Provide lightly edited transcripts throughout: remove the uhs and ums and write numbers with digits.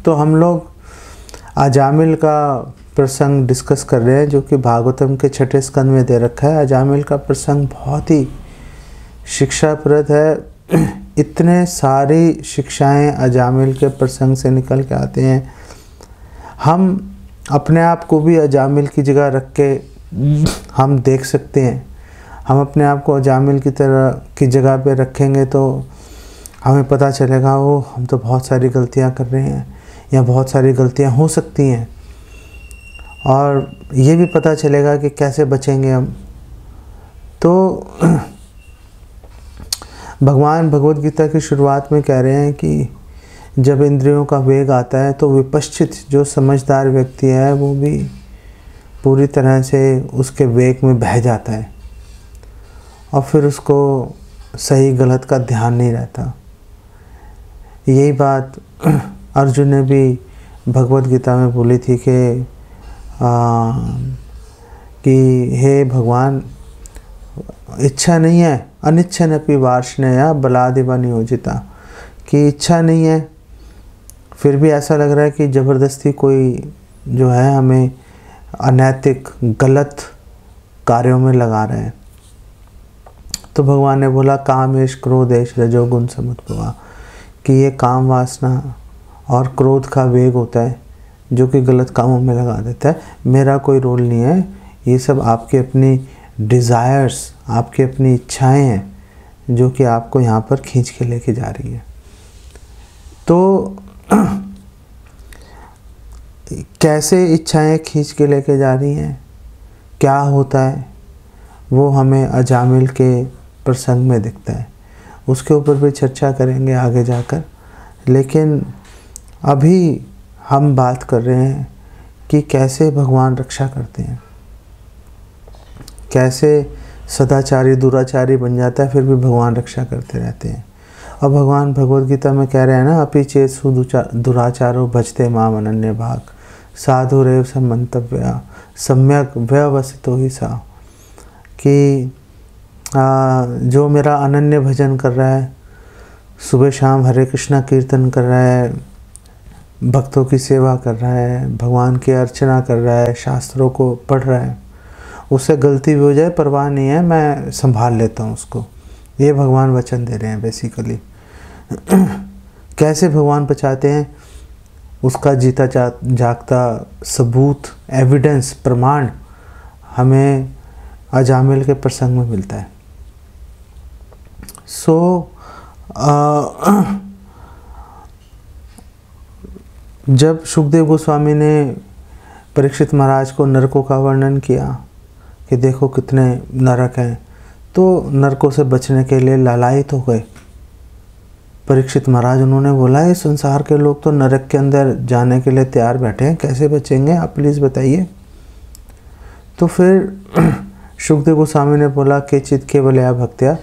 तो हम लोग अजामिल का प्रसंग डिस्कस कर रहे हैं, जो कि भागवतम के 6ठे स्कंद में दे रखा है। अजामिल का प्रसंग बहुत ही शिक्षाप्रद है। इतने सारी शिक्षाएं अजामिल के प्रसंग से निकल के आते हैं। हम अपने आप को भी अजामिल की जगह रख के हम देख सकते हैं। हम अपने आप को अजामिल की तरह की जगह पे रखेंगे तो हमें पता चलेगा वो हम तो बहुत सारी गलतियां कर रहे हैं या बहुत सारी गलतियां हो सकती हैं, और ये भी पता चलेगा कि कैसे बचेंगे हम। तो भगवान भगवद गीता की शुरुआत में कह रहे हैं कि जब इंद्रियों का वेग आता है तो विपश्चित जो समझदार व्यक्ति है वो भी पूरी तरह से उसके वेग में बह जाता है और फिर उसको सही गलत का ध्यान नहीं रहता। यही बात अर्जुन ने भी भगवद गीता में बोली थी कि हे भगवान, इच्छा नहीं है अनिच्छनपि वार्ष्णेया बलादिव नियोजिता, कि इच्छा नहीं है फिर भी ऐसा लग रहा है कि ज़बरदस्ती कोई जो है हमें अनैतिक गलत कार्यों में लगा रहे हैं। तो भगवान ने बोला कामेश क्रोधेश रजोगुण समुद्भवा, कि ये काम वासना और क्रोध का वेग होता है जो कि गलत कामों में लगा देता है। मेरा कोई रोल नहीं है, ये सब आपकी अपनी डिज़ायर्स, आपकी अपनी इच्छाएं हैं जो कि आपको यहाँ पर खींच के लेके जा रही है। तो कैसे इच्छाएं खींच के लेके जा रही हैं, क्या होता है, वो हमें अजामिल के प्रसंग में दिखता है। उसके ऊपर भी चर्चा करेंगे आगे जाकर, लेकिन अभी हम बात कर रहे हैं कि कैसे भगवान रक्षा करते हैं, कैसे सदाचारी दुराचारी बन जाता है फिर भी भगवान रक्षा करते रहते हैं। और भगवान भगवद गीता में कह रहे हैं ना, अपि चेत सु दुराचारो भजते माम अनन्य भाग साधुरेव समंतव्या सम्यक व्यवसितो ही सा, कि जो मेरा अनन्य भजन कर रहा है, सुबह शाम हरे कृष्णा कीर्तन कर रहा है, भक्तों की सेवा कर रहा है, भगवान की अर्चना कर रहा है, शास्त्रों को पढ़ रहा है, उससे गलती भी हो जाए परवाह नहीं है, मैं संभाल लेता हूँ उसको। ये भगवान वचन दे रहे हैं बेसिकली। कैसे भगवान बचाते हैं, उसका जीता जागता सबूत, एविडेंस, प्रमाण हमें अजामिल के प्रसंग में मिलता है। जब शुकदेव गोस्वामी ने परीक्षित महाराज को नरकों का वर्णन किया कि देखो कितने नरक हैं, तो नरकों से बचने के लिए लालायित हो गए परीक्षित महाराज। उन्होंने बोला ये संसार के लोग तो नरक के अंदर जाने के लिए तैयार बैठे हैं, कैसे बचेंगे आप प्लीज़ बताइए। तो फिर शुकदेव गोस्वामी ने बोला केचित केवलया भक्त्या,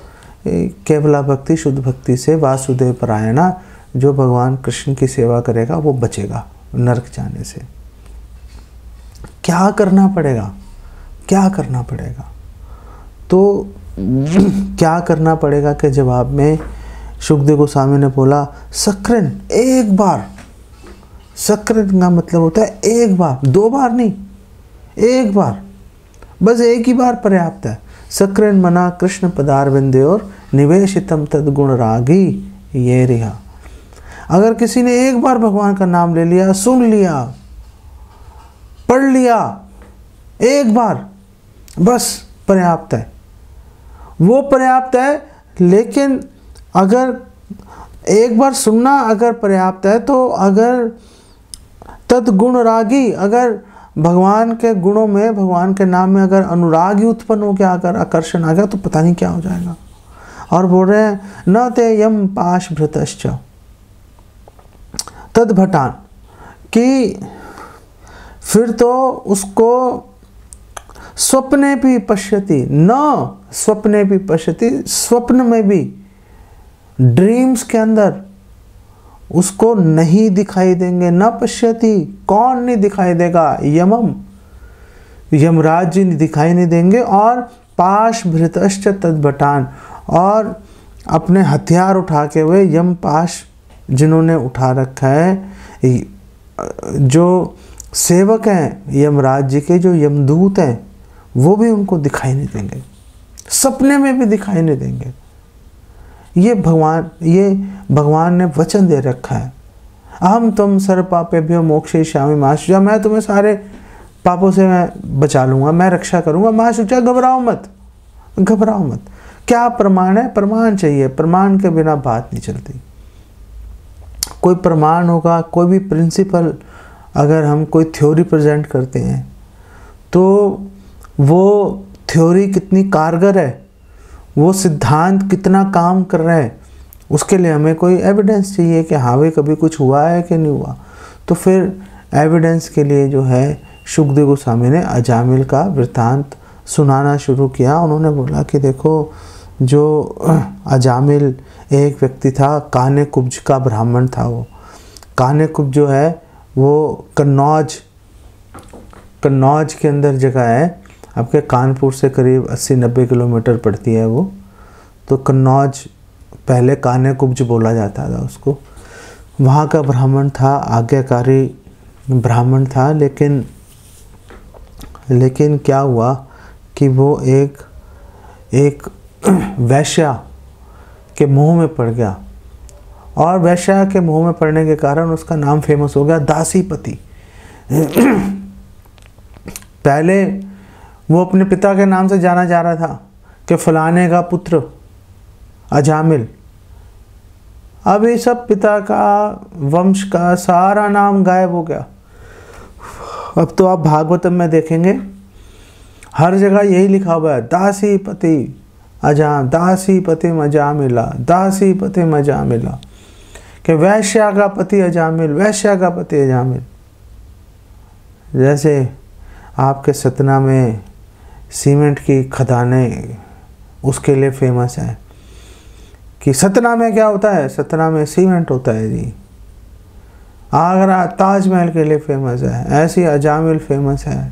केवला भक्ति शुद्ध भक्ति से वासुदेव परायणा, जो भगवान कृष्ण की सेवा करेगा वो बचेगा नरक जाने से। क्या करना पड़ेगा, क्या करना पड़ेगा? तो क्या करना पड़ेगा के जवाब में शुकदेव गोस्वामी ने बोला सकृन, एक बार। सकृन का मतलब होता है एक बार, दो बार नहीं, एक बार, बस एक ही बार पर्याप्त है। सकृन मना कृष्ण पदारविंदे और निवेशितम तद्गुण रागी ये रिहा। अगर किसी ने एक बार भगवान का नाम ले लिया, सुन लिया, पढ़ लिया, एक बार, बस पर्याप्त है, वो पर्याप्त है। लेकिन अगर एक बार सुनना अगर पर्याप्त है, तो अगर तद्गुण रागी, अगर भगवान के गुणों में, भगवान के नाम में अगर अनुराग ही उत्पन्न हो गया, अगर आकर्षण आ गया, तो पता नहीं क्या हो जाएगा। और बोल रहे हैं न ते यम पाश भृतश्च तद भटान, कि फिर तो उसको स्वप्ने भी पश्यति, न स्वप्ने भी पश्यति, स्वप्न में भी, ड्रीम्स के अंदर उसको नहीं दिखाई देंगे। न पश्यति, कौन नहीं दिखाई देगा? यमम, यमराज जी दिखाई नहीं देंगे। और पाश भृतश्च तद्भटान, और अपने हथियार उठा के हुए यम पाश जिन्होंने उठा रखा है, जो सेवक हैं यमराज जी के, जो यमदूत हैं, वो भी उनको दिखाई नहीं देंगे, सपने में भी दिखाई नहीं देंगे। ये भगवान ने वचन दे रखा है, अहम तुम सर्व पापेभ्यो मोक्षयिष्यामि मा शुचा, मैं तुम्हें सारे पापों से मैं बचा लूंगा, मैं रक्षा करूंगा। मा शुचा, घबराओ मत, घबराओ मत। क्या प्रमाण है? प्रमाण चाहिए, प्रमाण के बिना बात नहीं चलती। कोई प्रमाण होगा, कोई भी प्रिंसिपल, अगर हम कोई थ्योरी प्रेजेंट करते हैं तो वो थ्योरी कितनी कारगर है, वो सिद्धांत कितना काम कर रहा है, उसके लिए हमें कोई एविडेंस चाहिए कि हाँ भाई कभी कुछ हुआ है कि नहीं हुआ। तो फिर एविडेंस के लिए जो है शुकदेव गोस्वामी ने अजामिल का वृत्तांत सुनाना शुरू किया। उन्होंने बोला कि देखो, जो अजामिल एक व्यक्ति था, काने कुब्ज का ब्राह्मण था। वो काने कुब्ज जो है वो कन्नौज के अंदर जगह है, आपके कानपुर से करीब 80-90 किलोमीटर पड़ती है वो। तो कन्नौज पहले काने कुब्ज बोला जाता था उसको। वहाँ का ब्राह्मण था, आज्ञाकारी ब्राह्मण था, लेकिन क्या हुआ कि वो एक वैश्या के मुंह में पड़ गया, और वैश्या के मुंह में पड़ने के कारण उसका नाम फेमस हो गया दासीपति। पहले वो अपने पिता के नाम से जाना जा रहा था कि फलाने का पुत्र अजामिल। अब ये सब पिता का, वंश का सारा नाम गायब हो गया। अब तो आप भागवतम में देखेंगे हर जगह यही लिखा हुआ है, दासीपति दासीपति अजामिला, दासीपति अजामिला, कि वैश्या का पति अजामिल, वैश्या का पति अजामिल। जैसे आपके सतना में सीमेंट की खदानें उसके लिए फेमस है कि सतना में क्या होता है, सतना में सीमेंट होता है जी। आगरा ताजमहल के लिए फेमस है, ऐसी अजामिल फेमस है।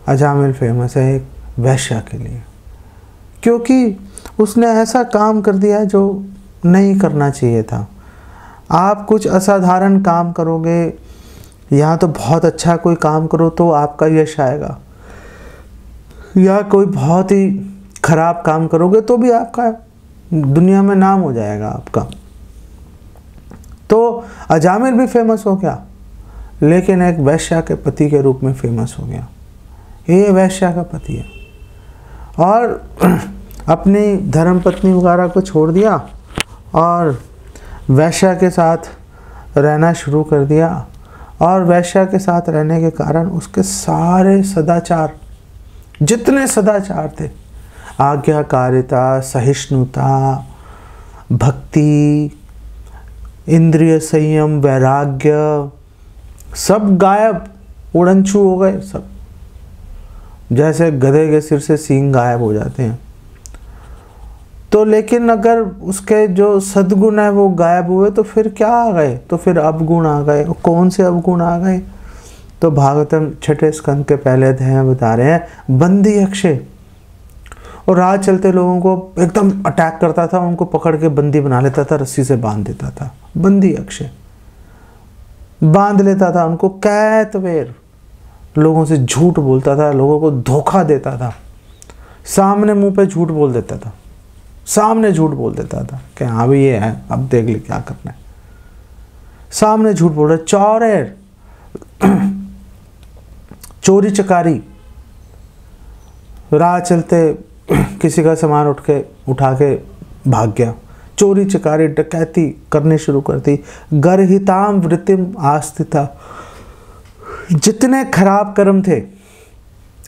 अजामिल फेमस है एक वैश्या के लिए, क्योंकि उसने ऐसा काम कर दिया जो नहीं करना चाहिए था। आप कुछ असाधारण काम करोगे या तो बहुत अच्छा कोई काम करो तो आपका यश आएगा, या कोई बहुत ही खराब काम करोगे तो भी आपका दुनिया में नाम हो जाएगा आपका। तो अजामिल भी फेमस हो गया, लेकिन एक वैश्या के पति के रूप में फेमस हो गया। ये वैश्या का पति है, और अपनी धर्मपत्नी वगैरह को छोड़ दिया और वैश्या के साथ रहना शुरू कर दिया। और वैश्या के साथ रहने के कारण उसके सारे सदाचार, जितने सदाचार थे, आज्ञाकारिता, सहिष्णुता, भक्ति, इंद्रिय संयम, वैराग्य, सब गायब, उड़नछू हो गए सब। जैसे गधे के सिर से सींग गायब हो जाते हैं। तो लेकिन अगर उसके जो सद्गुण है वो गायब हुए तो फिर क्या आ गए? तो फिर अवगुण आ गए। कौन से अवगुण आ गए? तो भागवतम 6 स्कंद के पहले अध्याय में बता रहे हैं, बंदी अक्षय। और राह चलते लोगों को एकदम अटैक करता था, उनको पकड़ के बंदी बना लेता था, रस्सी से बांध देता था। बंदी अक्षय बांध लेता था उनको, कैत बेर लोगों से झूठ बोलता था, लोगों को धोखा देता था, सामने मुंह पे झूठ बोल देता था, सामने झूठ बोल देता था कि हाँ भी ये है, अब देख ले क्या करना है। सामने झूठ बोल रहे, चोर है, चोरी चकारी, राह चलते किसी का सामान उठा के भाग गया, चोरी चकारी डकैती करनी शुरू कर दी। गर्हिताम वृत्तिम आस्थिता, जितने खराब कर्म थे,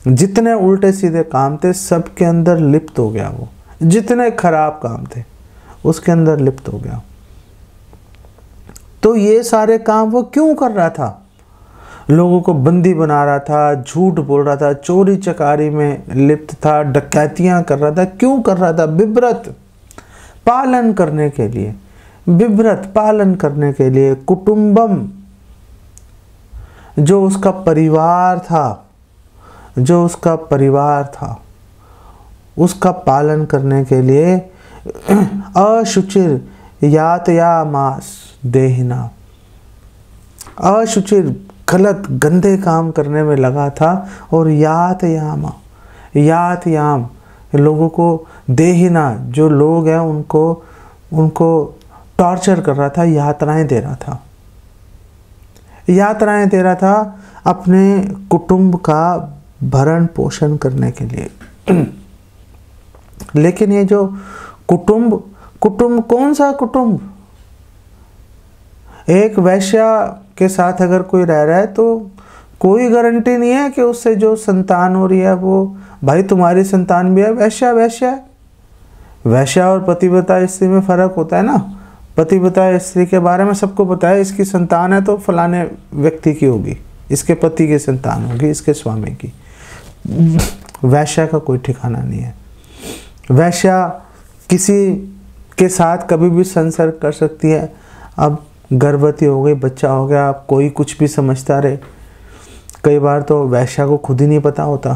जितने उल्टे सीधे काम थे, सबके अंदर लिप्त हो गया वो। जितने खराब काम थे उसके अंदर लिप्त हो गया। तो ये सारे काम वो क्यों कर रहा था? लोगों को बंदी बना रहा था, झूठ बोल रहा था, चोरी चकारी में लिप्त था, डकैतियां कर रहा था। क्यों कर रहा था? विव्रत पालन करने के लिए, विव्रत पालन करने के लिए, कुटुंबम, जो उसका परिवार था, जो उसका परिवार था, उसका पालन करने के लिए अशुचिर यातयामास देहिना, अशुचिर गलत गंदे काम करने में लगा था और यात याम लोगों को देहिना जो लोग हैं उनको टॉर्चर कर रहा था, यातनाएं दे रहा था अपने कुटुंब का भरण पोषण करने के लिए। लेकिन ये जो कुटुंब कौन सा कुटुंब? एक वैश्या के साथ अगर कोई रह रहा है तो कोई गारंटी नहीं है कि उससे जो संतान हो रही है वो, भाई तुम्हारी संतान भी है, वैश्या और पतिव्रता स्त्री में फर्क होता है ना। पतिव्रता स्त्री के बारे में सबको पता है, इसकी संतान है तो फलाने व्यक्ति की होगी, इसके पति की संतान होगी, इसके स्वामी की। वैश्या का कोई ठिकाना नहीं है। वैश्या किसी के साथ कभी भी संसर्ग कर सकती है। अब गर्भवती हो गई, बच्चा हो गया, अब कोई कुछ भी समझता रहे। कई बार तो वैश्या को खुद ही नहीं पता होता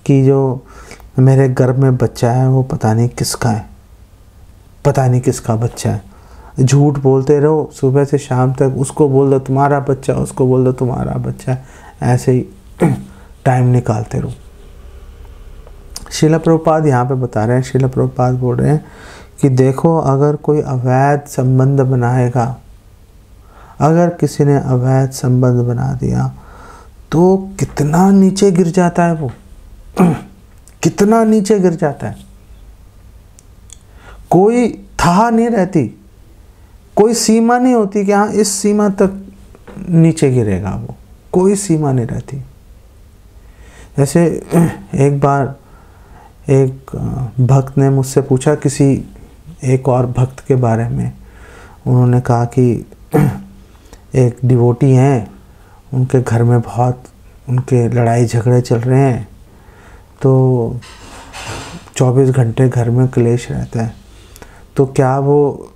कि जो मेरे गर्भ में बच्चा है वो पता नहीं किसका है, पता नहीं किसका बच्चा है। झूठ बोलते रहो सुबह से शाम तक, उसको बोल दो तुम्हारा बच्चा, उसको बोल दो तुम्हारा बच्चा है, ऐसे ही टाइम निकालते रहो। श्रील प्रभुपाद यहाँ पे बता रहे हैं, श्रील प्रभुपाद बोल रहे हैं कि देखो अगर कोई अवैध संबंध बनाएगा, अगर किसी ने अवैध संबंध बना दिया तो कितना नीचे गिर जाता है वो, कितना नीचे गिर जाता है। कोई था नहीं रहती, कोई सीमा नहीं होती कि हाँ इस सीमा तक नीचे गिरेगा वो, कोई सीमा नहीं रहती। जैसे एक बार एक भक्त ने मुझसे पूछा किसी एक और भक्त के बारे में। उन्होंने कहा कि एक डिवोटी हैं, उनके घर में बहुत उनके लड़ाई झगड़े चल रहे हैं, तो 24 घंटे घर में क्लेश रहता है। तो क्या वो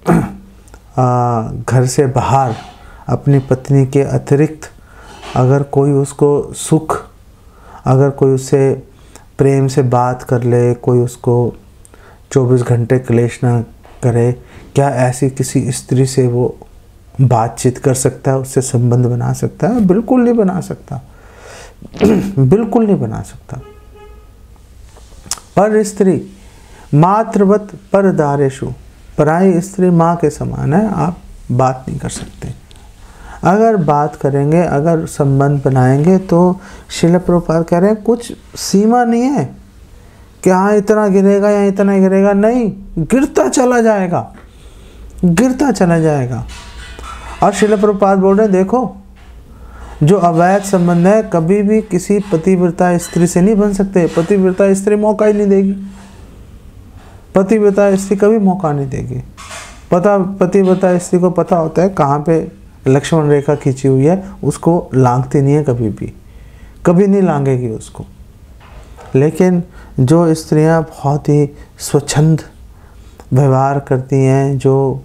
घर से बाहर अपनी पत्नी के अतिरिक्त अगर कोई उसको सुख, अगर कोई उससे प्रेम से बात कर ले, कोई उसको 24 घंटे क्लेश ना करे, क्या ऐसी किसी स्त्री से वो बातचीत कर सकता है, उससे संबंध बना सकता है? बिल्कुल नहीं बना सकता, बिल्कुल नहीं बना सकता। पर स्त्री मातृवत परदारेषु, पराई स्त्री माँ के समान है, आप बात नहीं कर सकते। अगर बात करेंगे, अगर संबंध बनाएंगे तो श्रील प्रभुपाद कह रहे हैं कुछ सीमा नहीं है कि हाँ इतना गिरेगा या इतना गिरेगा, नहीं, गिरता चला जाएगा, गिरता चला जाएगा। और श्रील प्रभुपाद बोल रहे हैं देखो जो अवैध संबंध है कभी भी किसी पतिव्रता स्त्री से नहीं बन सकते। पतिव्रता स्त्री मौका ही नहीं देगी, पतिव्रता स्त्री कभी मौका नहीं देगी। पतिव्रता स्त्री को पता होता है कहाँ पे लक्ष्मण रेखा खींची हुई है, उसको लांघती नहीं है, कभी भी कभी नहीं लांघेगी उसको। लेकिन जो स्त्रियां बहुत ही स्वच्छंद व्यवहार करती हैं, जो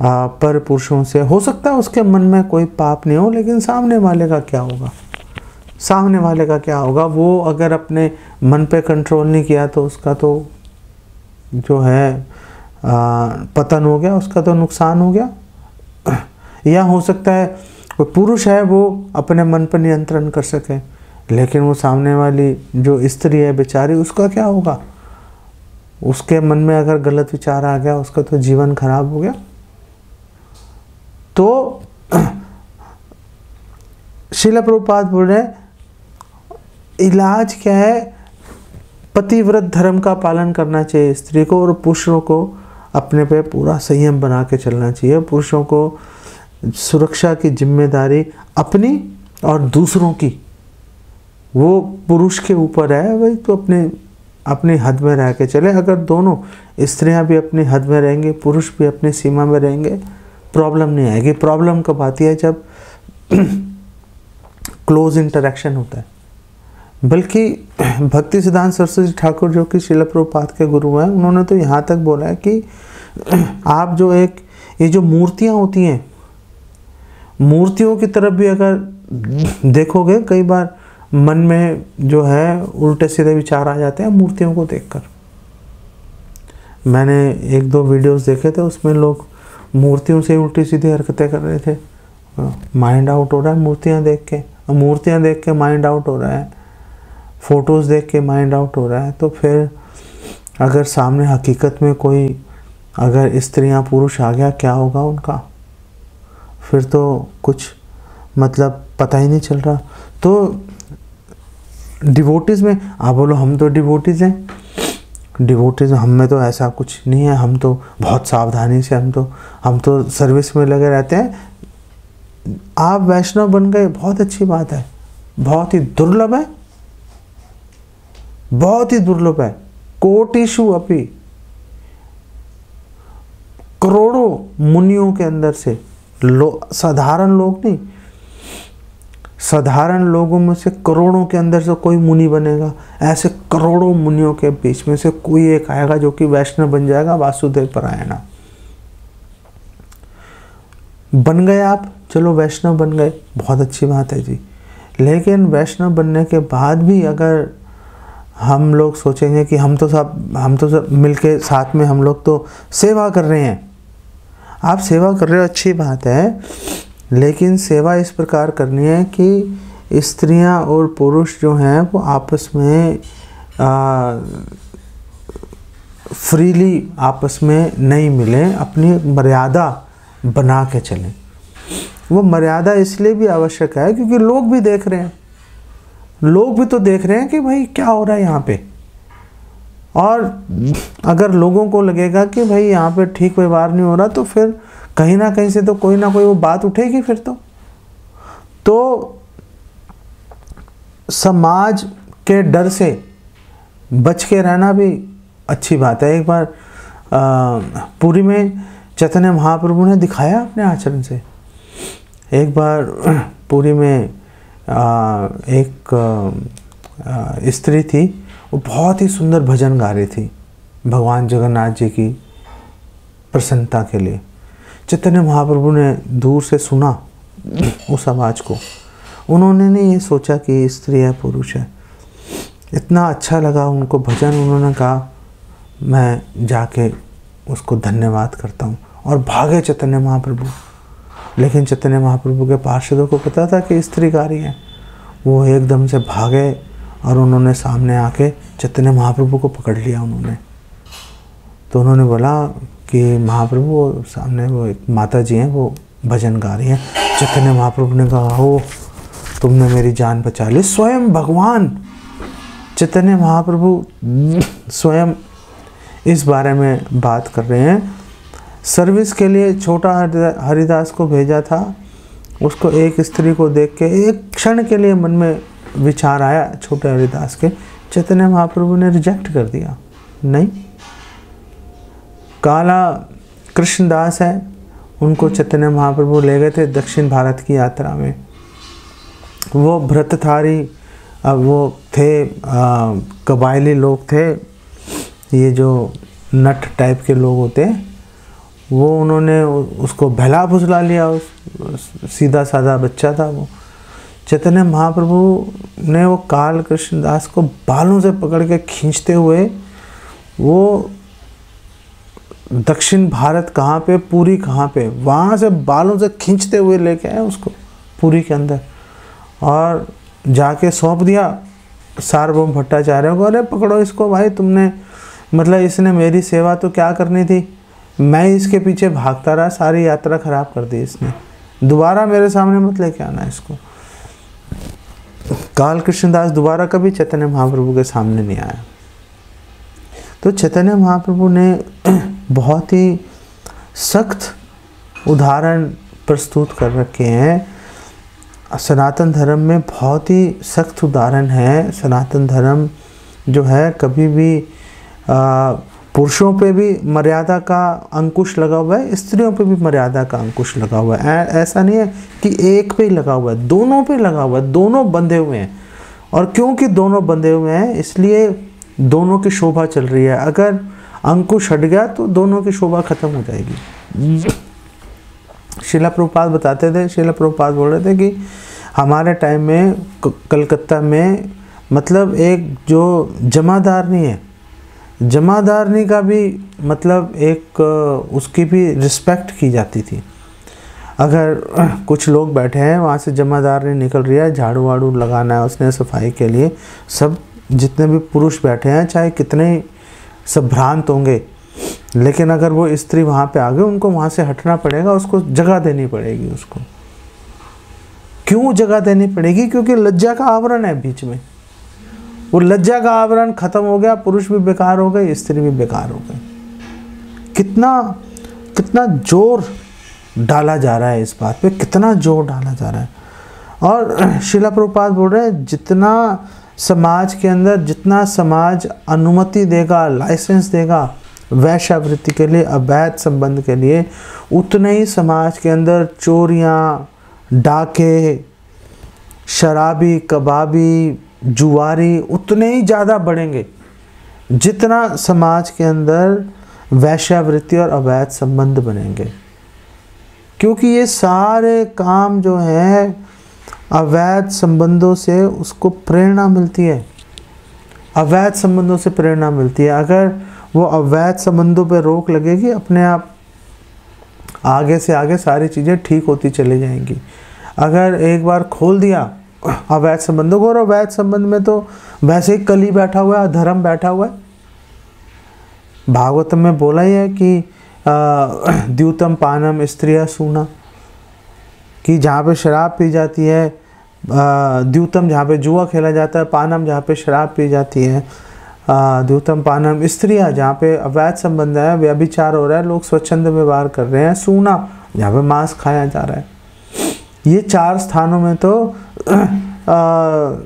पर पुरुषों से, हो सकता है उसके मन में कोई पाप नहीं हो, लेकिन सामने वाले का क्या होगा, सामने वाले का क्या होगा? वो अगर अपने मन पे कंट्रोल नहीं किया तो उसका तो जो है पतन हो गया, उसका तो नुकसान हो गया। या हो सकता है कोई पुरुष है वो अपने मन पर नियंत्रण कर सके, लेकिन वो सामने वाली जो स्त्री है बेचारी, उसका क्या होगा? उसके मन में अगर गलत विचार आ गया, उसका तो जीवन खराब हो गया। तो श्रील प्रभुपाद बोल रहे हैं इलाज क्या है? पतिव्रत धर्म का पालन करना चाहिए स्त्री को, और पुरुषों को अपने पे पूरा संयम बना के चलना चाहिए। पुरुषों को सुरक्षा की जिम्मेदारी अपनी और दूसरों की वो पुरुष के ऊपर है, वही तो अपनी हद में रह के चले। अगर दोनों स्त्रियां भी अपनी हद में रहेंगे, पुरुष भी अपनी सीमा में रहेंगे, प्रॉब्लम नहीं आएगी। प्रॉब्लम कब आती है? जब क्लोज इंटरेक्शन होता है। बल्कि भक्ति सिद्धांत सरस्वती ठाकुर जो कि श्रील प्रभुपाद के गुरु हैं, उन्होंने तो यहाँ तक बोला है कि आप जो ये जो मूर्तियाँ होती हैं, मूर्तियों की तरफ भी अगर देखोगे, कई बार मन में जो है उल्टे सीधे विचार आ जाते हैं मूर्तियों को देखकर। मैंने 1-2 वीडियोस देखे थे, उसमें लोग मूर्तियों से उल्टी सीधी हरकतें कर रहे थे। माइंड आउट हो रहा है मूर्तियाँ देख के, मूर्तियाँ देख के माइंड आउट हो रहा है, फ़ोटोज़ देख के माइंड आउट हो रहा है। तो फिर अगर सामने हकीकत में कोई अगर स्त्रियाँ पुरुष आ गया, क्या होगा उनका? फिर तो कुछ मतलब पता ही नहीं चल रहा। तो डिवोटीज़ में आप बोलो हम तो डिवोटीज़ हैं, डिवोटीज़ हम में तो ऐसा कुछ नहीं है, हम तो बहुत सावधानी से हम तो सर्विस में लगे रहते हैं। आप वैष्णव बन गए, बहुत अच्छी बात है, बहुत ही दुर्लभ है, बहुत ही दुर्लभ है। कोटिशु अपि, करोड़ों मुनियों के अंदर से साधारण लोग नहीं, साधारण लोगों में से करोड़ों के अंदर से कोई मुनि बनेगा। ऐसे करोड़ों मुनियों के बीच में से कोई एक आएगा जो कि वैष्णव बन जाएगा, वासुदेव परायणा बन गए आप। चलो वैष्णव बन गए, बहुत अच्छी बात है जी। लेकिन वैष्णव बनने के बाद भी अगर हम लोग सोचेंगे कि हम तो सब मिलके साथ में हम लोग तो सेवा कर रहे हैं। आप सेवा कर रहे हो, अच्छी बात है, लेकिन सेवा इस प्रकार करनी है कि स्त्रियां और पुरुष जो हैं वो आपस में फ्रीली आपस में नहीं मिलें, अपनी मर्यादा बना के चलें। वो मर्यादा इसलिए भी आवश्यक है क्योंकि लोग भी देख रहे हैं, लोग भी तो देख रहे हैं कि भाई क्या हो रहा है यहाँ पे। और अगर लोगों को लगेगा कि भाई यहाँ पे ठीक व्यवहार नहीं हो रहा, तो फिर कहीं ना कहीं से तो कोई ना कोई वो बात उठेगी फिर तो समाज के डर से बच के रहना भी अच्छी बात है। एक बार पुरी में चैतन्य महाप्रभु ने दिखाया अपने आचरण से। एक बार पुरी में एक स्त्री थी, वो बहुत ही सुंदर भजन गा रही थी भगवान जगन्नाथ जी की प्रसन्नता के लिए। चैतन्य महाप्रभु ने दूर से सुना उस आवाज़ को। उन्होंने नहीं ये सोचा कि स्त्री है पुरुष है, इतना अच्छा लगा उनको भजन। उन्होंने कहा मैं जाके उसको धन्यवाद करता हूँ, और भागे चैतन्य महाप्रभु। लेकिन चैतन्य महाप्रभु के पार्षदों को पता था कि स्त्री गा रही है। वो एकदम से भागे और उन्होंने सामने आके चैतन्य महाप्रभु को पकड़ लिया उन्होंने। तो उन्होंने बोला कि महाप्रभु सामने वो एक माता जी हैं, वो भजन गा रही हैं। चैतन्य महाप्रभु ने कहा ओ तुमने मेरी जान बचा ली। स्वयं भगवान चैतन्य महाप्रभु स्वयं इस बारे में बात कर रहे हैं। सर्विस के लिए छोटा हरिदास को भेजा था, उसको एक स्त्री को देख के एक क्षण के लिए मन में विचार आया छोटे हरिदास के। चैतन्य महाप्रभु ने रिजेक्ट कर दिया, नहीं। काला कृष्णदास है, उनको चैतन्य महाप्रभु ले गए थे दक्षिण भारत की यात्रा में। वो भ्रतधारी वो थे, कबायली लोग थे, ये जो नट टाइप के लोग होते हैं, वो उन्होंने उसको भला फुसला लिया। सीधा साधा बच्चा था वो। चैतन्य महाप्रभु ने वो काल कृष्णदास को बालों से पकड़ के खींचते हुए, वो दक्षिण भारत कहाँ पे, पुरी कहाँ पे, वहाँ से बालों से खींचते हुए लेके आए उसको पुरी के अंदर, और जाके सौंप दिया सार्वभौम भट्टाचार्य को। अरे पकड़ो इसको भाई, तुमने मतलब इसने मेरी सेवा तो क्या करनी थी, मैं इसके पीछे भागता रहा, सारी यात्रा खराब कर दी इसने, दोबारा मेरे सामने मत लेके आना इसको। काल कृष्णदास दोबारा कभी चैतन्य महाप्रभु के सामने नहीं आया। तो चैतन्य महाप्रभु ने बहुत ही सख्त उदाहरण प्रस्तुत कर रखे हैं। सनातन धर्म में बहुत ही सख्त उदाहरण है। सनातन धर्म जो है कभी भी पुरुषों पे भी मर्यादा का अंकुश लगा हुआ है, स्त्रियों पे भी मर्यादा का अंकुश लगा हुआ है। ऐसा नहीं है कि एक पे ही लगा हुआ है, दोनों पे लगा हुआ है, दोनों बंधे हुए हैं। और क्योंकि दोनों बंधे हुए हैं इसलिए दोनों की शोभा चल रही है। अगर अंकुश हट गया तो दोनों की शोभा खत्म हो जाएगी। शिला प्रभुपाद बताते थे, शिला प्रभुपाद बोल रहे थे कि हमारे टाइम में कलकत्ता में मतलब एक जो जमादार नहीं है, जमादारनी का भी मतलब एक उसकी भी रिस्पेक्ट की जाती थी। अगर कुछ लोग बैठे हैं, वहाँ से जमादारनी निकल रही है, झाड़ू वाड़ू लगाना है उसने सफाई के लिए, सब जितने भी पुरुष बैठे हैं चाहे कितने सब भ्रांत होंगे, लेकिन अगर वो स्त्री वहाँ पे आ गई, उनको वहाँ से हटना पड़ेगा, उसको जगह देनी पड़ेगी। उसको क्यों जगह देनी पड़ेगी? क्योंकि लज्जा का आवरण है बीच में। वो लज्जा का आवरण खत्म हो गया, पुरुष भी बेकार हो गए, स्त्री भी बेकार हो गई। कितना जोर डाला जा रहा है इस बात पे, कितना जोर डाला जा रहा है। और श्रील प्रभुपाद बोल रहे हैं जितना समाज के अंदर, जितना समाज अनुमति देगा, लाइसेंस देगा वैश्यावृत्ति के लिए, अवैध संबंध के लिए, उतने ही समाज के अंदर चोरियाँ, डाके, शराबी, कबाबी, जुआरी उतने ही ज़्यादा बढ़ेंगे जितना समाज के अंदर वैश्यावृत्ति और अवैध संबंध बनेंगे। क्योंकि ये सारे काम जो है अवैध संबंधों से उसको प्रेरणा मिलती है, अवैध संबंधों से प्रेरणा मिलती है। अगर वो अवैध संबंधों पे रोक लगेगी, अपने आप आगे से आगे सारी चीज़ें ठीक होती चली जाएंगी। अगर एक बार खोल दिया अवैध संबंधों को, और अवैध संबंध में तो वैसे ही कली बैठा हुआ है, अधर्म बैठा हुआ है। भागवतम में बोला ही है कि द्यूतम पानम स्त्रिया सूना, कि जहाँ पे शराब पी जाती है, द्यूतम जहाँ पे जुआ खेला जाता है, पानम जहाँ पे शराब पी जाती है, द्यूतम पानम स्त्रिया जहाँ पे अवैध संबंध है, व्यभिचार हो रहा है, लोग स्वच्छंद व्यवहार कर रहे हैं, सूना जहाँ पे मांस खाया जा रहा है। ये चार स्थानों में तो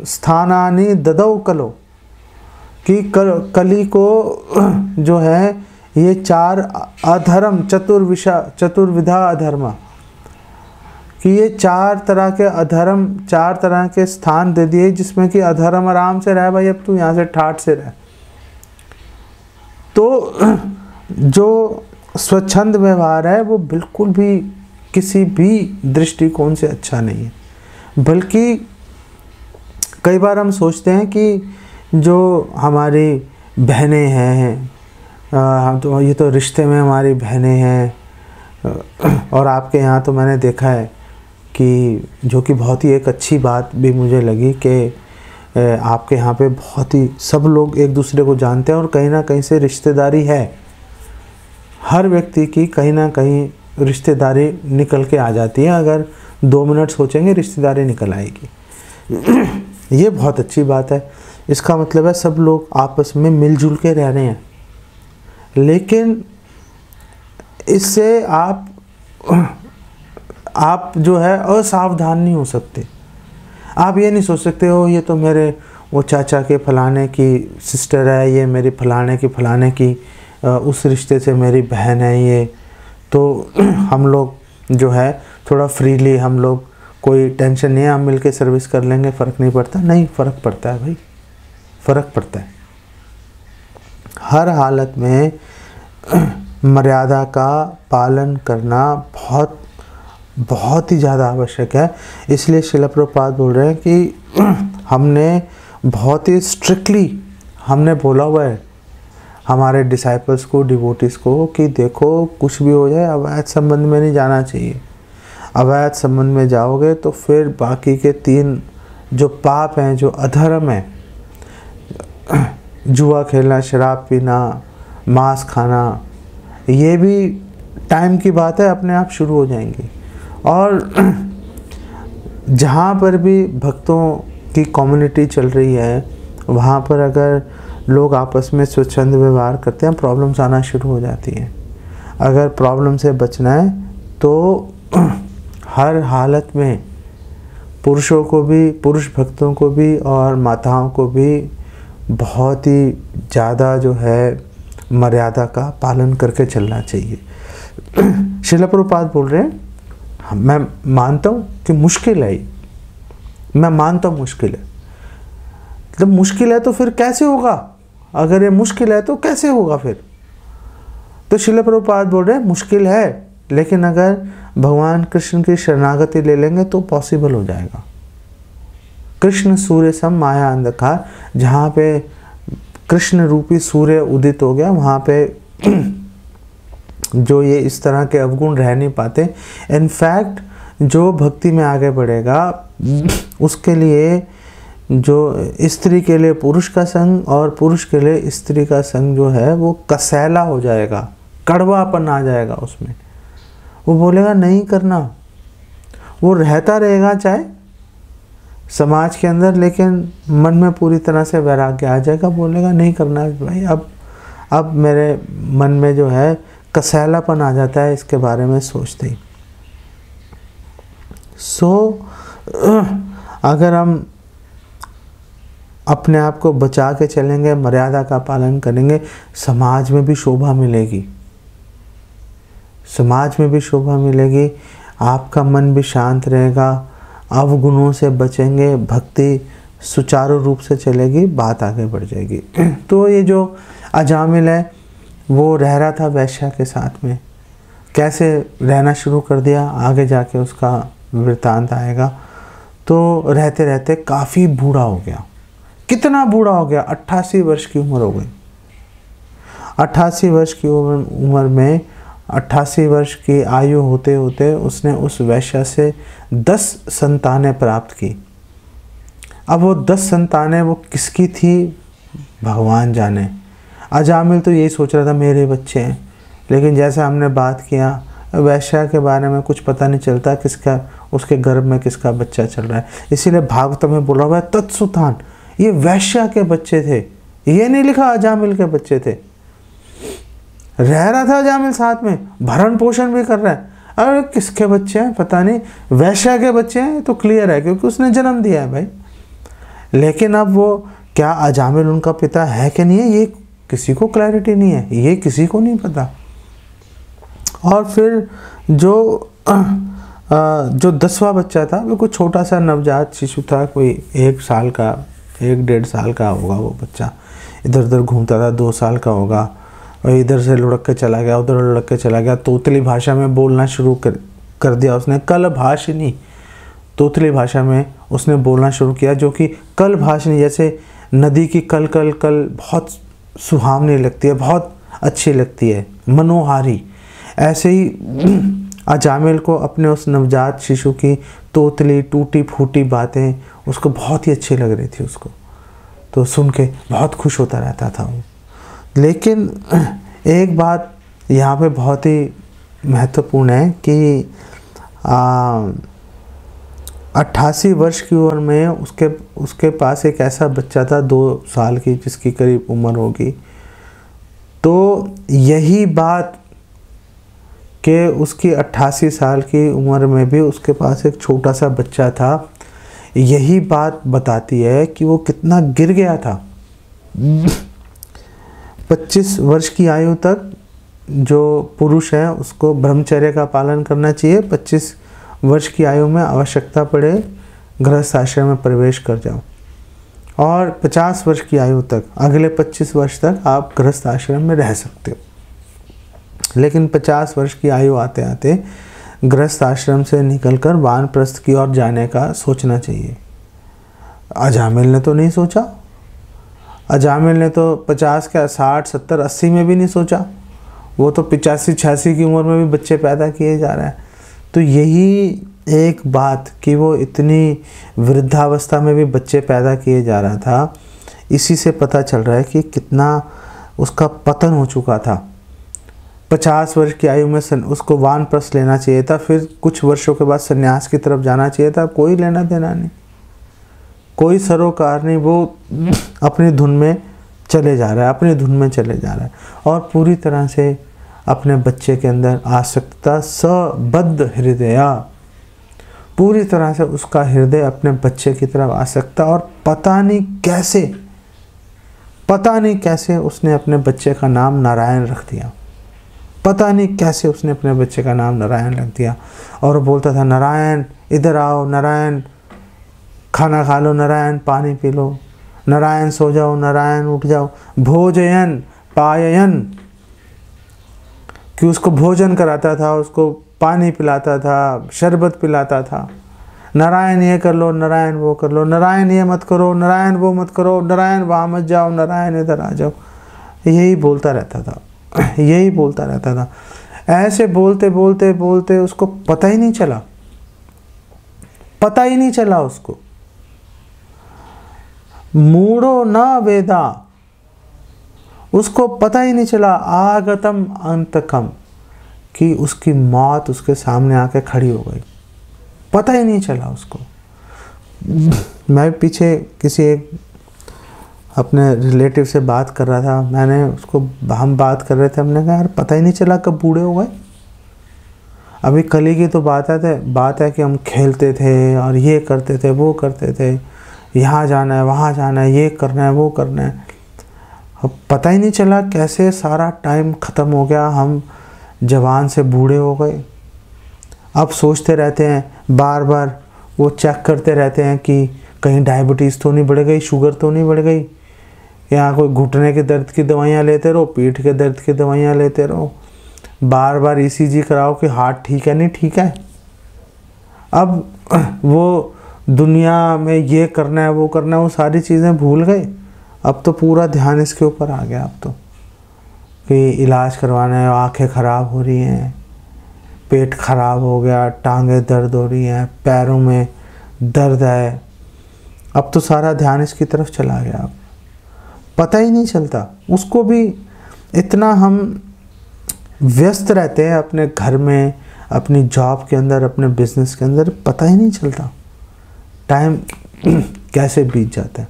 स्थानानि ददौ कलो, कि कली को जो है ये चार अधर्म, चतुर्विधा अधर्म, कि ये चार तरह के अधर्म, चार तरह के स्थान दे दिए जिसमें कि अधर्म आराम से रह भाई, अब तू यहाँ से ठाठ से रह। तो जो स्वच्छंद व्यवहार है वो बिल्कुल भी किसी भी दृष्टिकोण से अच्छा नहीं है। बल्कि कई बार हम सोचते हैं कि जो हमारी बहनें हैं, तो ये तो रिश्ते में हमारी बहनें हैं, और आपके यहाँ तो मैंने देखा है कि जो कि बहुत ही एक अच्छी बात भी मुझे लगी कि आपके यहाँ पे बहुत ही सब लोग एक दूसरे को जानते हैं और कहीं ना कहीं से रिश्तेदारी है। हर व्यक्ति की कहीं ना कहीं रिश्तेदारी निकल के आ जाती है, अगर 2 मिनट सोचेंगे रिश्तेदारी निकल आएगी। ये बहुत अच्छी बात है। इसका मतलब है सब लोग आपस में मिलजुल के रह रहे हैं। लेकिन इससे आप जो है असावधान नहीं हो सकते। आप ये नहीं सोच सकते हो ये तो मेरे वो चाचा के फलाने की सिस्टर है, ये मेरी फलाने की उस रिश्ते से मेरी बहन है, ये तो हम लोग जो है थोड़ा फ्रीली, हम लोग कोई टेंशन नहीं है, हम मिलके सर्विस कर लेंगे, फ़र्क नहीं पड़ता। नहीं, फ़र्क पड़ता है भाई, फ़र्क पड़ता है। हर हालत में मर्यादा का पालन करना बहुत ही ज़्यादा आवश्यक है। इसलिए श्रील प्रभुपाद बोल रहे हैं कि हमने बहुत ही स्ट्रिक्टली हमने बोला हुआ है हमारे डिसाइपल्स को, डिवोटीज़ को, कि देखो कुछ भी हो जाए अवैध संबंध में नहीं जाना चाहिए। अवैध संबंध में जाओगे तो फिर बाकी के 3 जो पाप हैं, जो अधर्म है, जुआ खेलना, शराब पीना, मांस खाना, ये भी टाइम की बात है, अपने आप शुरू हो जाएंगी। और जहाँ पर भी भक्तों की कम्युनिटी चल रही है, वहाँ पर अगर लोग आपस में स्वच्छंद व्यवहार करते हैं, प्रॉब्लम्स आना शुरू हो जाती हैं। अगर प्रॉब्लम से बचना है तो हर हालत में पुरुषों को भी, पुरुष भक्तों को भी और माताओं को भी बहुत ही ज़्यादा जो है मर्यादा का पालन करके चलना चाहिए। श्रील प्रभुपाद बोल रहे हैं, मैं मानता हूँ कि मुश्किल है, मैं मानता हूँ मुश्किल है। जब मुश्किल है तो फिर कैसे होगा? अगर ये मुश्किल है तो कैसे होगा फिर? तो श्रील प्रभुपाद बोल रहे हैं मुश्किल है, लेकिन अगर भगवान कृष्ण की शरणागति ले लेंगे तो पॉसिबल हो जाएगा। कृष्ण सूर्य सम माया अंधकार, जहाँ पे कृष्ण रूपी सूर्य उदित हो गया। वहाँ पे जो ये इस तरह के अवगुण रह नहीं पाते। इनफैक्ट जो भक्ति में आगे बढ़ेगा उसके लिए जो स्त्री के लिए पुरुष का संग और पुरुष के लिए स्त्री का संग जो है वो कसैला हो जाएगा, कड़वापन आ जाएगा उसमें। वो बोलेगा नहीं करना, वो रहता रहेगा चाहे समाज के अंदर, लेकिन मन में पूरी तरह से वैराग्य आ जाएगा। बोलेगा नहीं करना भाई, अब मेरे मन में जो है कसैलापन आ जाता है इसके बारे में सोचते ही। अगर हम अपने आप को बचा के चलेंगे, मर्यादा का पालन करेंगे, समाज में भी शोभा मिलेगी, समाज में भी शोभा मिलेगी, आपका मन भी शांत रहेगा, अवगुणों से बचेंगे, भक्ति सुचारू रूप से चलेगी, बात आगे बढ़ जाएगी। तो ये जो अजामिल है वो रह रहा था वैश्या के साथ में, कैसे रहना शुरू कर दिया आगे जाके उसका वृत्तांत आएगा। तो रहते रहते काफ़ी बूढ़ा हो गया। कितना बूढ़ा हो गया? 88 वर्ष की उम्र हो गई। 88 वर्ष की उम्र में 88 वर्ष की आयु होते होते उसने उस वैश्या से 10 संतानें प्राप्त की। अब वो 10 संतानें वो किसकी थी भगवान जाने। अजामिल तो यही सोच रहा था मेरे बच्चे हैं, लेकिन जैसा हमने बात किया वैश्या के बारे में कुछ पता नहीं चलता किसका, उसके गर्भ में किसका बच्चा चल रहा है। इसीलिए भागवत में बोला हुआ है तत्सुतान, ये वैश्या के बच्चे थे, ये नहीं लिखा अजामिल के बच्चे थे। रह रहा था अजामिल साथ में, भरण पोषण भी कर रहा है। अरे किसके बच्चे हैं पता नहीं, वैश्या के बच्चे हैं तो क्लियर है क्योंकि उसने जन्म दिया है भाई। लेकिन अब वो क्या अजामिल उनका पिता है कि नहीं है ये किसी को क्लैरिटी नहीं है, ये किसी को नहीं पता। और फिर जो 10वां बच्चा था वो कोई छोटा सा नवजात शिशु था, कोई 1 साल का 1-1.5 साल का होगा वो बच्चा, इधर उधर घूमता था, 2 साल का होगा, और इधर से लुढ़क के चला गया, उधर लुढ़क के चला गया। तोतली भाषा में बोलना शुरू कर दिया उसने, कल भाषिनी, तोतली भाषा में उसने बोलना शुरू किया, जो कि कल भाषिनी जैसे नदी की कल कल कल बहुत सुहावनी लगती है, बहुत अच्छी लगती है, मनोहारी। ऐसे ही अजामिल को अपने उस नवजात शिशु की तोतली टूटी फूटी बातें उसको बहुत ही अच्छी लग रही थी उसको, तो सुन के बहुत खुश होता रहता था वो। लेकिन एक बात यहाँ पे बहुत ही महत्वपूर्ण है कि 88 वर्ष की उम्र में उसके पास एक ऐसा बच्चा था 2 साल की, जिसकी करीब उम्र होगी। तो यही बात कि उसकी 88 साल की उम्र में भी उसके पास एक छोटा सा बच्चा था, यही बात बताती है कि वो कितना गिर गया था। 25 वर्ष की आयु तक जो पुरुष है उसको ब्रह्मचर्य का पालन करना चाहिए। 25 वर्ष की आयु में आवश्यकता पड़े गृहस्थ आश्रम में प्रवेश कर जाओ, और 50 वर्ष की आयु तक अगले 25 वर्ष तक आप गृहस्थ आश्रम में रह सकते हो। लेकिन 50 वर्ष की आयु आते आते गृहस्थ आश्रम से निकलकर वानप्रस्थ की ओर जाने का सोचना चाहिए। अजामिल ने तो नहीं सोचा, अजामिल ने तो 50 का 60, 70, 80 में भी नहीं सोचा, वो तो 85, 86 की उम्र में भी बच्चे पैदा किए जा रहे हैं। तो यही एक बात कि वो इतनी वृद्धावस्था में भी बच्चे पैदा किए जा रहा था, इसी से पता चल रहा है कि कितना उसका पतन हो चुका था। 50 वर्ष की आयु में उसको वानप्रस्थ लेना चाहिए था, फिर कुछ वर्षों के बाद सन्यास की तरफ जाना चाहिए था। कोई लेना देना नहीं, कोई सरोकार नहीं, वो अपनी धुन में चले जा रहा है, अपनी धुन में चले जा रहा है, और पूरी तरह से अपने बच्चे के अंदर आसक्तता, सबद्ध हृदया, पूरी तरह से उसका हृदय अपने बच्चे की तरफ आसक्ता। और पता नहीं कैसे उसने अपने बच्चे का नाम नारायण रख दिया, पता नहीं कैसे उसने अपने बच्चे का नाम नारायण रख दिया। और वो बोलता था नारायण इधर आओ, नारायण खाना खा लो, नारायण पानी पी लो, नारायण सो जाओ, नारायण उठ जाओ, भोजयन पाययन, कि उसको भोजन कराता था, उसको पानी पिलाता था, शरबत पिलाता था, नारायण ये कर लो, नारायण वो कर लो, नारायण ये मत करो, नारायण वो मत करो, नारायण वहाँ मत जाओ, नारायण इधर आ जाओ। यही बोलता रहता था, यही बोलता रहता था। ऐसे बोलते बोलते बोलते उसको पता ही नहीं चला, पता ही नहीं चला उसको। मूढ़ो न वेदा, उसको पता ही नहीं चला आगतम अंतकम, कि उसकी मौत उसके सामने आके खड़ी हो गई। पता ही नहीं चला उसको। मैं पीछे किसी एक अपने रिलेटिव से बात कर रहा था, मैंने उसको, हम बात कर रहे थे, हमने कहा यार पता ही नहीं चला कब बूढ़े हो गए। अभी कल ही की तो बात है कि हम खेलते थे और ये करते थे, वो करते थे, यहाँ जाना है, वहाँ जाना है, ये करना है, वो करना है। अब पता ही नहीं चला कैसे सारा टाइम ख़त्म हो गया, हम जवान से बूढ़े हो गए। अब सोचते रहते हैं, बार बार वो चेक करते रहते हैं कि कहीं डायबिटीज़ तो नहीं बढ़ गई, शुगर तो नहीं बढ़ गई, या कोई घुटने के दर्द की दवाइयाँ लेते रहो, पीठ के दर्द की दवाइयाँ लेते रहो, बार बार ईसीजी कराओ कि हार्ट ठीक है नहीं ठीक है। अब वो दुनिया में ये करना है, वो करना है, वो सारी चीज़ें भूल गए। अब तो पूरा ध्यान इसके ऊपर आ गया। अब तो कि इलाज करवाना है, आँखें ख़राब हो रही हैं, पेट खराब हो गया, टांगें दर्द हो रही हैं, पैरों में दर्द है। अब तो सारा ध्यान इसकी तरफ चला गया। अब पता ही नहीं चलता उसको भी। इतना हम व्यस्त रहते हैं अपने घर में, अपनी जॉब के अंदर, अपने बिजनेस के अंदर, पता ही नहीं चलता टाइम कैसे बीत जाता है,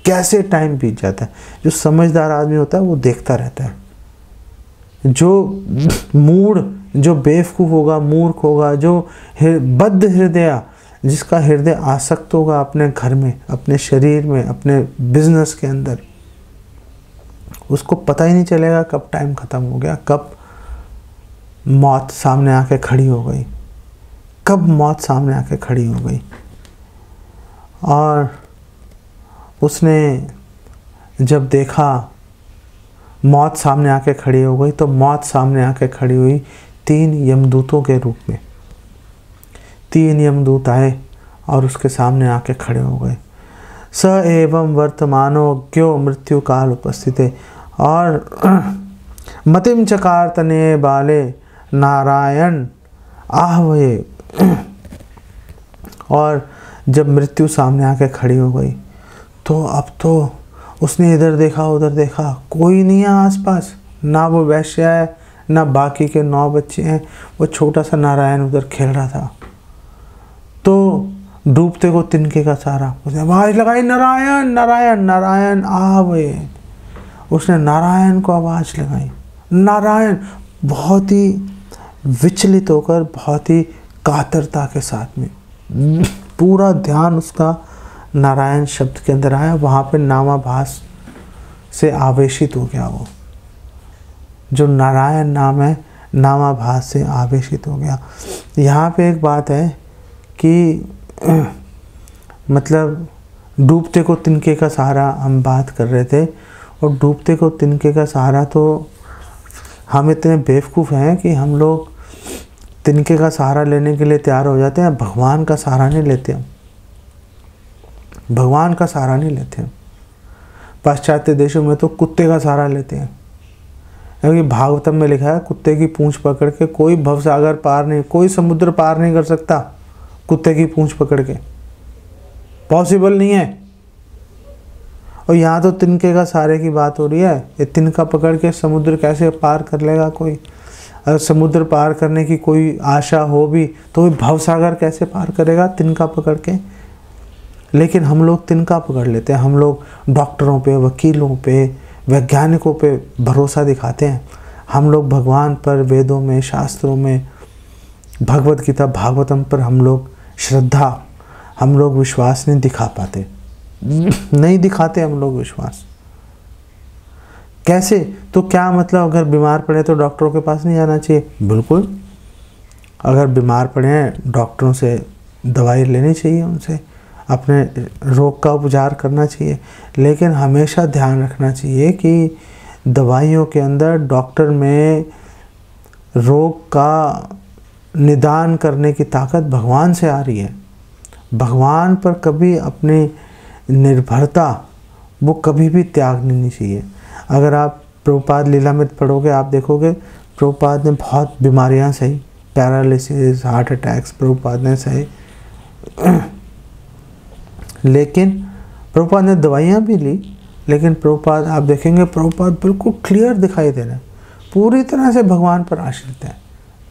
कैसे टाइम बीत जाता है। जो समझदार आदमी होता है वो देखता रहता है। जो मूढ़, जो बेवकूफ़ होगा, मूर्ख होगा, जो बद्ध हृदय, जिसका हृदय आसक्त होगा अपने घर में, अपने शरीर में, अपने बिजनेस के अंदर, उसको पता ही नहीं चलेगा कब टाइम ख़त्म हो गया, कब मौत सामने आके खड़ी हो गई, कब मौत सामने आके खड़ी हो गई। और उसने जब देखा मौत सामने आके खड़ी हो गई, तो मौत सामने आके खड़ी हुई 3 यमदूतों के रूप में। 3 यमदूत आए और उसके सामने आके खड़े हो गए। स एवं वर्तमानो क्यों मृत्यु काल उपस्थित है। और मतिम चकार तने बाले नारायण आहवे। और जब मृत्यु सामने आके खड़ी हो गई तो अब तो उसने इधर देखा, उधर देखा, कोई नहीं है आसपास, ना वो वैश्य है, ना बाकी के 9 बच्चे हैं। वो छोटा सा नारायण उधर खेल रहा था। तो डूबते को तिनके का सहारा, उसने आवाज़ लगाई, नारायण नारायण नारायण आवे। उसने नारायण को आवाज़ लगाई, नारायण। बहुत ही विचलित होकर, बहुत ही कातरता के साथ में पूरा ध्यान उसका नारायण शब्द के अंदर आया। वहाँ पे नामाभास से आवेशित हो गया। वो जो नारायण नाम है, नामाभास से आवेशित हो गया। यहाँ पे एक बात है कि मतलब डूबते को तिनके का सहारा हम बात कर रहे थे, और डूबते को तिनके का सहारा, तो हम इतने बेवकूफ़ हैं कि हम लोग तिनके का सहारा लेने के लिए तैयार हो जाते हैं, भगवान का सहारा नहीं लेते हम, भगवान का सहारा नहीं लेते हम। पाश्चात्य देशों में तो कुत्ते का सहारा लेते हैं, क्योंकि भागवतम में लिखा है कुत्ते की पूंछ पकड़ के कोई भवसागर पार नहीं, कोई समुद्र पार नहीं कर सकता कुत्ते की पूंछ पकड़ के, पॉसिबल नहीं है। और यहाँ तो तिनके का सहारे की बात हो रही है। ये तिनका पकड़ के समुद्र कैसे पार कर लेगा कोई? अगर समुद्र पार करने की कोई आशा हो भी तो भवसागर कैसे पार करेगा तिनका पकड़ के? लेकिन हम लोग तिनका पकड़ लेते हैं। हम लोग डॉक्टरों पे, वकीलों पे, वैज्ञानिकों पे भरोसा दिखाते हैं। हम लोग भगवान पर, वेदों में, शास्त्रों में, भगवत गीता, भागवतम पर हम लोग श्रद्धा, हम लोग विश्वास नहीं दिखा पाते, नहीं दिखाते हम लोग विश्वास। कैसे? तो क्या मतलब अगर बीमार पड़े तो डॉक्टरों के पास नहीं जाना चाहिए? बिल्कुल। अगर बीमार पड़े हैं डॉक्टरों से दवाई लेनी चाहिए, उनसे अपने रोग का उपचार करना चाहिए। लेकिन हमेशा ध्यान रखना चाहिए कि दवाइयों के अंदर, डॉक्टर में रोग का निदान करने की ताकत भगवान से आ रही है। भगवान पर कभी अपनी निर्भरता वो कभी भी त्यागनी नहीं चाहिए। अगर आप प्रभुपाद लीलामृत पढ़ोगे, आप देखोगे प्रभुपाद ने बहुत बीमारियां सही, पैरालिसिस, हार्ट अटैक्स प्रभुपाद ने सही, लेकिन प्रभुपाद ने दवाइयाँ भी ली, लेकिन प्रभुपाद आप देखेंगे प्रभुपाद बिल्कुल क्लियर दिखाई दे रहे हैं, पूरी तरह से भगवान पर आश्रित हैं,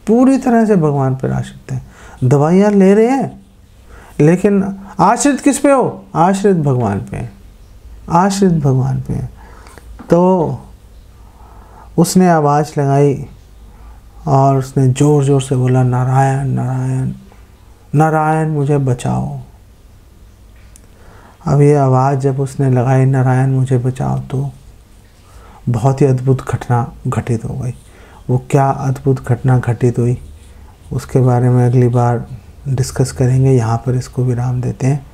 पूरी तरह से भगवान पर आश्रित हैं। दवाइयाँ ले रहे हैं लेकिन आश्रित किस पे हो? आश्रित भगवान पे, आश्रित भगवान पे। तो उसने आवाज़ लगाई और उसने ज़ोर ज़ोर से बोला, नारायण नारायण नारायण मुझे बचाओ। अब ये आवाज़ जब उसने लगाई, नारायण मुझे बचाओ, तो बहुत ही अद्भुत घटना घटित हो गई। वो क्या अद्भुत घटना घटित हुई उसके बारे में अगली बार डिस्कस करेंगे। यहाँ पर इसको विराम देते हैं।